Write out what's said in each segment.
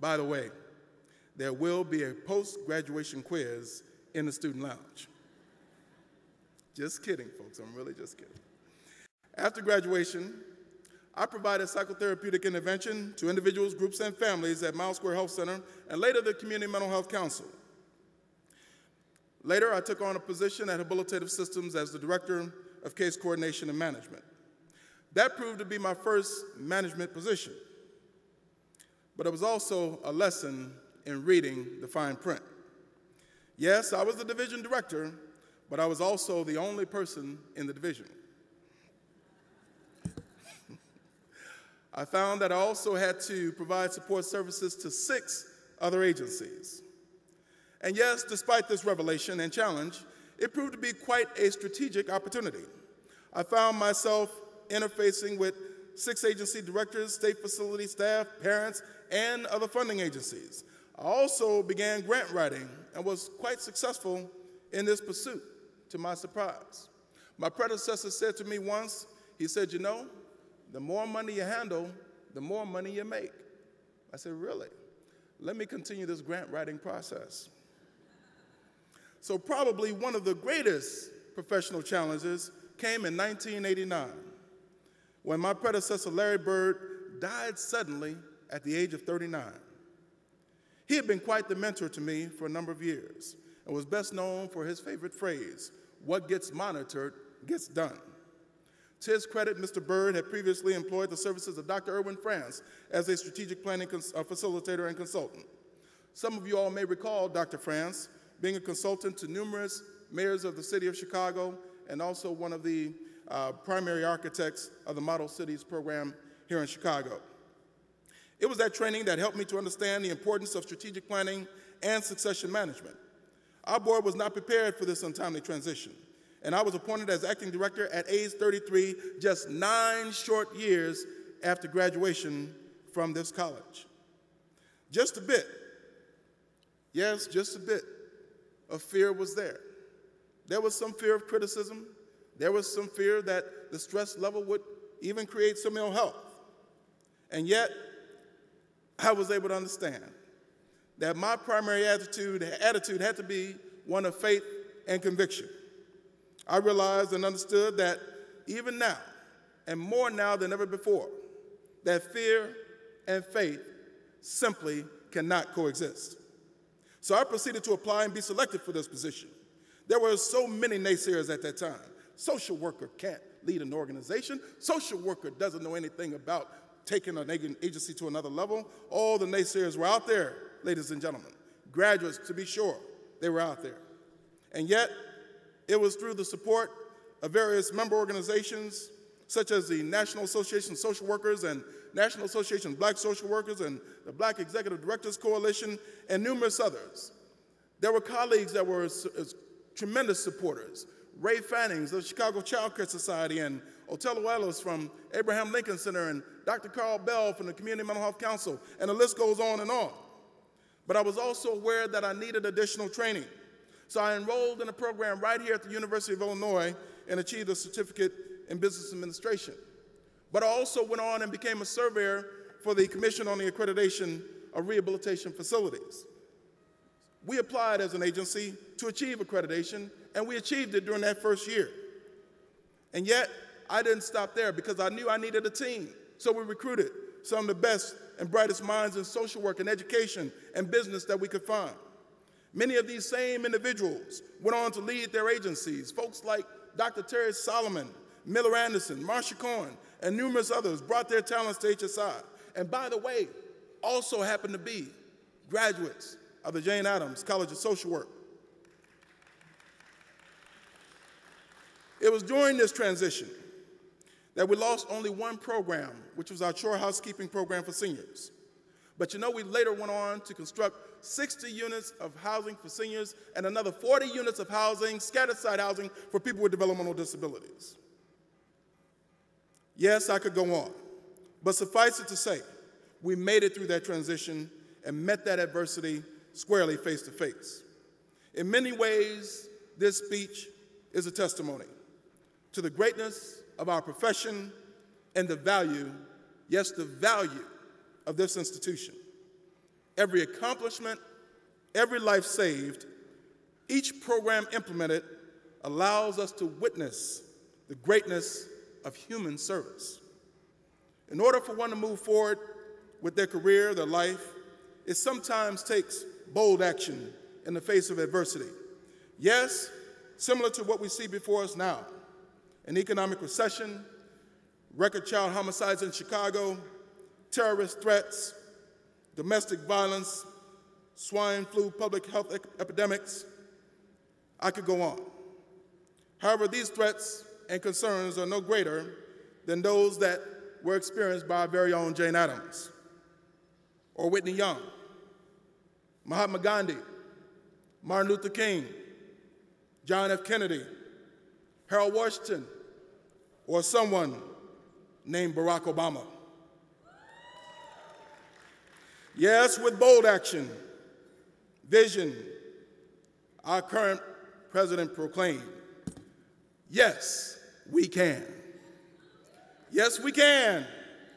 By the way, there will be a post-graduation quiz in the student lounge. Just kidding, folks. I'm really just kidding. After graduation, I provided psychotherapeutic intervention to individuals, groups, and families at Miles Square Health Center and later the Community Mental Health Council. Later, I took on a position at Habilitative Systems as the Director of Case Coordination and Management. That proved to be my first management position, but it was also a lesson in reading the fine print. Yes, I was the division director, but I was also the only person in the division. I found that I also had to provide support services to 6 other agencies. And yes, despite this revelation and challenge, it proved to be quite a strategic opportunity. I found myself interfacing with 6 agency directors, state facility staff, parents, and other funding agencies. I also began grant writing and was quite successful in this pursuit, to my surprise. My predecessor said to me once, he said, "You know, the more money you handle, the more money you make." I said, "Really? Let me continue this grant writing process." So probably one of the greatest professional challenges came in 1989, when my predecessor, Larry Bird, died suddenly at the age of 39. He had been quite the mentor to me for a number of years and was best known for his favorite phrase, "What gets monitored gets done." To his credit, Mr. Bird had previously employed the services of Dr. Erwin France as a strategic planning facilitator and consultant. Some of you all may recall Dr. France being a consultant to numerous mayors of the city of Chicago and also one of the primary architects of the Model Cities program here in Chicago. It was that training that helped me to understand the importance of strategic planning and succession management. Our board was not prepared for this untimely transition, and I was appointed as acting director at age 33, just 9 short years after graduation from this college. Just a bit, yes, just a bit of fear was there. There was some fear of criticism. There was some fear that the stress level would even create some ill health. And yet, I was able to understand that my primary attitude had to be one of faith and conviction. I realized and understood that even now, and more now than ever before, that fear and faith simply cannot coexist. So I proceeded to apply and be selected for this position. There were so many naysayers at that time. Social worker can't lead an organization. Social worker doesn't know anything about taking an agency to another level. All the naysayers were out there, ladies and gentlemen. Graduates, to be sure, they were out there. And yet, it was through the support of various member organizations, such as the National Association of Social Workers and National Association of Black Social Workers and the Black Executive Directors Coalition, and numerous others. There were colleagues that were tremendous supporters. Ray Fannings of the Chicago Child Care Society and Otello Ellis from Abraham Lincoln Center and Dr. Carl Bell from the Community Mental Health Council, and the list goes on and on. But I was also aware that I needed additional training. So I enrolled in a program right here at the University of Illinois and achieved a certificate in business administration. But I also went on and became a surveyor for the Commission on the Accreditation of Rehabilitation Facilities. We applied as an agency to achieve accreditation, and we achieved it during that first year. And yet, I didn't stop there because I knew I needed a team. So we recruited some of the best and brightest minds in social work and education and business that we could find. Many of these same individuals went on to lead their agencies. Folks like Dr. Terry Solomon, Miller Anderson, Marsha Cohen, and numerous others brought their talents to HSI. And by the way, also happened to be graduates of the Jane Addams College of Social Work. It was during this transition that we lost only one program, which was our chore housekeeping program for seniors. But you know, we later went on to construct 60 units of housing for seniors and another 40 units of housing, scattered site housing for people with developmental disabilities. Yes, I could go on, but suffice it to say, we made it through that transition and met that adversity squarely face to face. In many ways, this speech is a testimony to the greatness of our profession and the value, yes, the value of this institution. every accomplishment, every life saved, each program implemented allows us to witness the greatness of human service. In order for one to move forward with their career, their life, it sometimes takes bold action in the face of adversity. Yes, similar to what we see before us now, an economic recession, record child homicides in Chicago, terrorist threats, domestic violence, swine flu, public health epidemics. I could go on. However, these threats and concerns are no greater than those that were experienced by our very own Jane Addams, or Whitney Young, Mahatma Gandhi, Martin Luther King, John F. Kennedy, Harold Washington, or someone named Barack Obama. Yes, with bold action, vision, our current president proclaimed, yes, we can. Yes, we can,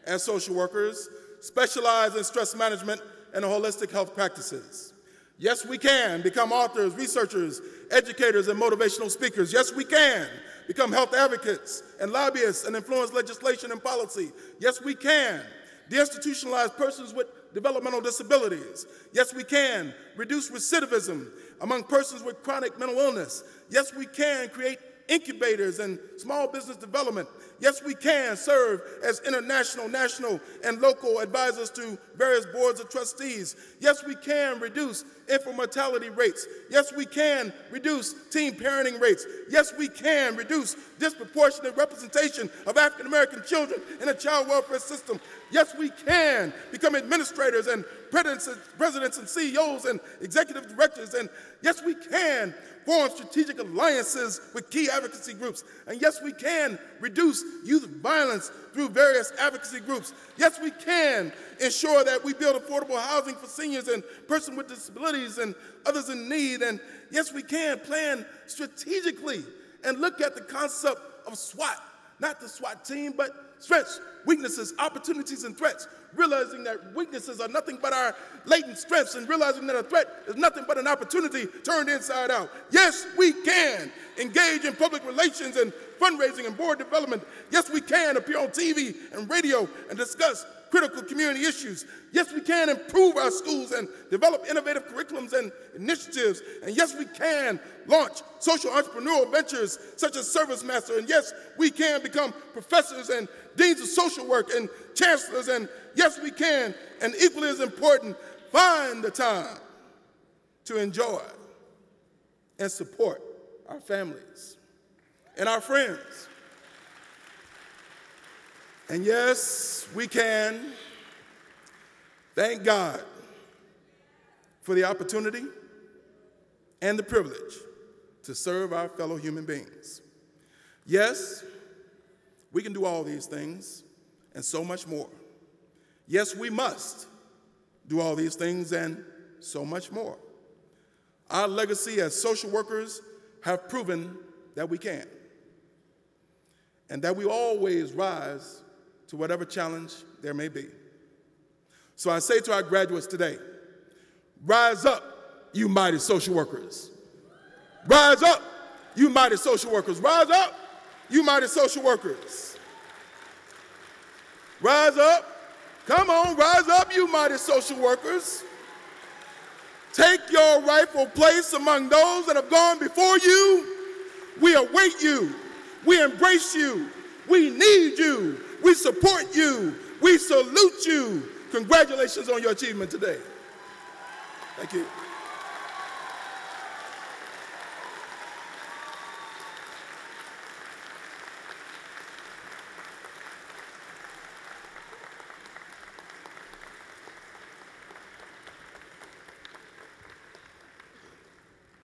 as social workers, specialize in stress management and holistic health practices. Yes, we can become authors, researchers, educators, and motivational speakers. Yes, we can become health advocates and lobbyists and influence legislation and policy. Yes, we can deinstitutionalize persons with developmental disabilities. Yes, we can reduce recidivism among persons with chronic mental illness. Yes, we can create incubators and small business development. Yes, we can serve as international, national, and local advisors to various boards of trustees. Yes, we can reduce infant mortality rates. Yes, we can reduce teen parenting rates. Yes, we can reduce disproportionate representation of African American children in the child welfare system. Yes, we can become administrators and presidents and CEOs and executive directors. And yes, we can form strategic alliances with key advocacy groups. And yes, we can reduce youth violence through various advocacy groups. Yes, we can ensure that we build affordable housing for seniors and persons with disabilities and others in need. And yes, we can plan strategically and look at the concept of SWAT, not the SWAT team, but strengths, weaknesses, opportunities, and threats, realizing that weaknesses are nothing but our latent strengths and realizing that a threat is nothing but an opportunity turned inside out. Yes, we can engage in public relations and fundraising and board development. Yes, we can appear on TV and radio and discuss critical community issues. Yes, we can improve our schools and develop innovative curriculums and initiatives. And yes, we can launch social entrepreneurial ventures such as Service Master. And yes, we can become professors and deans of social work and chancellors. And yes, we can, and equally as important, find the time to enjoy and support our families and our friends. And yes, we can thank God for the opportunity and the privilege to serve our fellow human beings. Yes, we can do all these things and so much more. Yes, we must do all these things and so much more. Our legacy as social workers have proven that we can, and that we always rise to whatever challenge there may be. So I say to our graduates today, rise up, you mighty social workers. Rise up, you mighty social workers. Rise up, you mighty social workers. Rise up, come on, rise up, you mighty social workers. Take your rightful place among those that have gone before you. We await you. We embrace you. We need you. We support you. We salute you. Congratulations on your achievement today. Thank you.